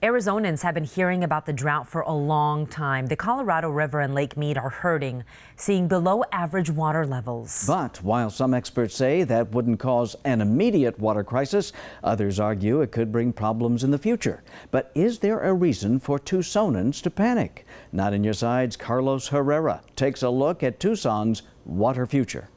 Arizonans have been hearing about the drought for a long time. The Colorado River and Lake Mead are hurting, seeing below average water levels. But while some experts say that wouldn't cause an immediate water crisis, others argue it could bring problems in the future. But is there a reason for Tucsonans to panic? Not in your sides, Carlos Herrera takes a look at Tucson's water future.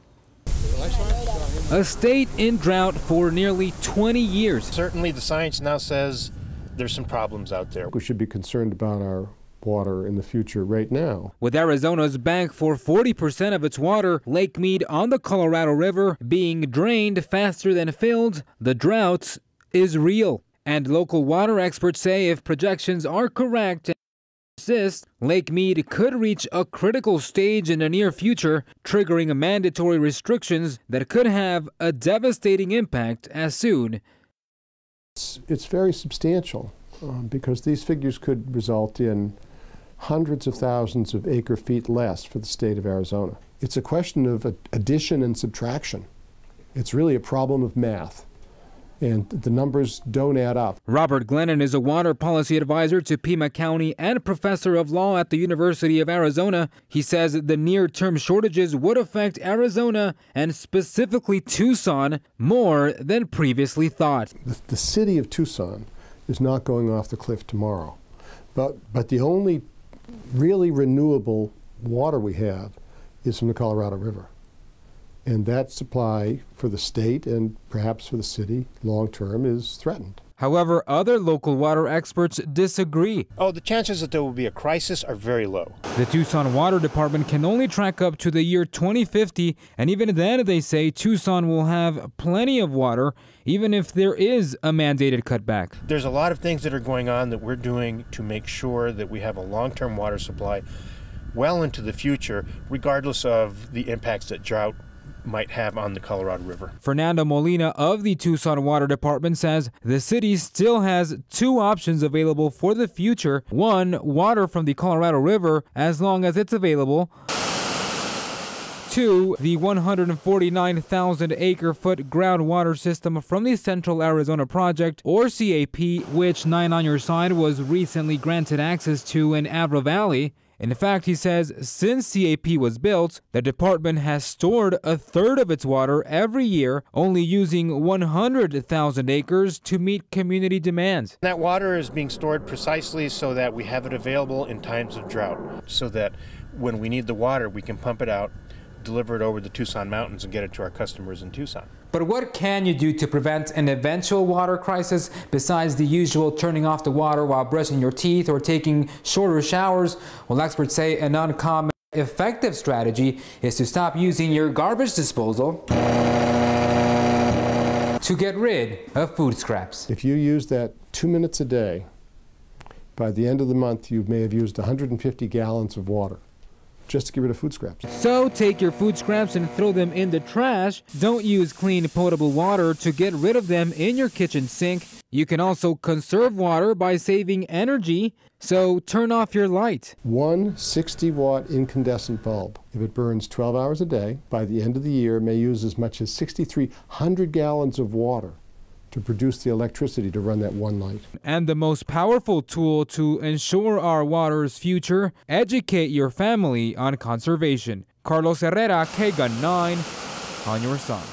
A state in drought for nearly 20 years. Certainly the science now says there's some problems out there. We should be concerned about our water in the future right now. With Arizona's bank for 40% of its water, Lake Mead on the Colorado River, being drained faster than filled, the drought is real. And local water experts say if projections are correct and persist, Lake Mead could reach a critical stage in the near future, triggering mandatory restrictions that could have a devastating impact as soon. It's very substantial because these figures could result in hundreds of thousands of acre-feet less for the state of Arizona. It's a question of addition and subtraction. It's really a problem of math, and the numbers don't add up. Robert Glennon is a water policy advisor to Pima County and professor of law at the University of Arizona. He says the near-term shortages would affect Arizona and specifically Tucson more than previously thought. The city of Tucson is not going off the cliff tomorrow, but the only really renewable water we have is from the Colorado River. And that supply for the state and perhaps for the city long-term is threatened. However, other local water experts disagree. The chances that there will be a crisis are very low. The Tucson Water Department can only track up to the year 2050, and even then they say Tucson will have plenty of water, even if there is a mandated cutback. There's a lot of things that are going on that we're doing to make sure that we have a long-term water supply well into the future, regardless of the impacts that drought might have on the Colorado River. Fernando Molina of the Tucson Water Department says the city still has two options available for the future. One, water from the Colorado River as long as it's available. Two, the 149,000 acre-foot groundwater system from the Central Arizona Project, or CAP, which 9 on Your Side was recently granted access to in Avra Valley. In fact, he says since CAP was built, the department has stored a third of its water every year, only using 100,000 acres to meet community demands. That water is being stored precisely so that we have it available in times of drought, so that when we need the water, we can pump it out, deliver it over the Tucson mountains, and get it to our customers in Tucson. But what can you do to prevent an eventual water crisis besides the usual turning off the water while brushing your teeth or taking shorter showers? Well, experts say an uncommon effective strategy is to stop using your garbage disposal to get rid of food scraps. If you use that 2 minutes a day, by the end of the month you may have used 150 gallons of water just to get rid of food scraps. So take your food scraps and throw them in the trash. Don't use clean potable water to get rid of them in your kitchen sink. You can also conserve water by saving energy, so turn off your light. One 60-watt incandescent bulb, if it burns 12 hours a day, by the end of the year may use as much as 6,300 gallons of water to produce the electricity to run that one light. And the most powerful tool to ensure our water's future, educate your family on conservation. Carlos Herrera, KGUN 9, on your side.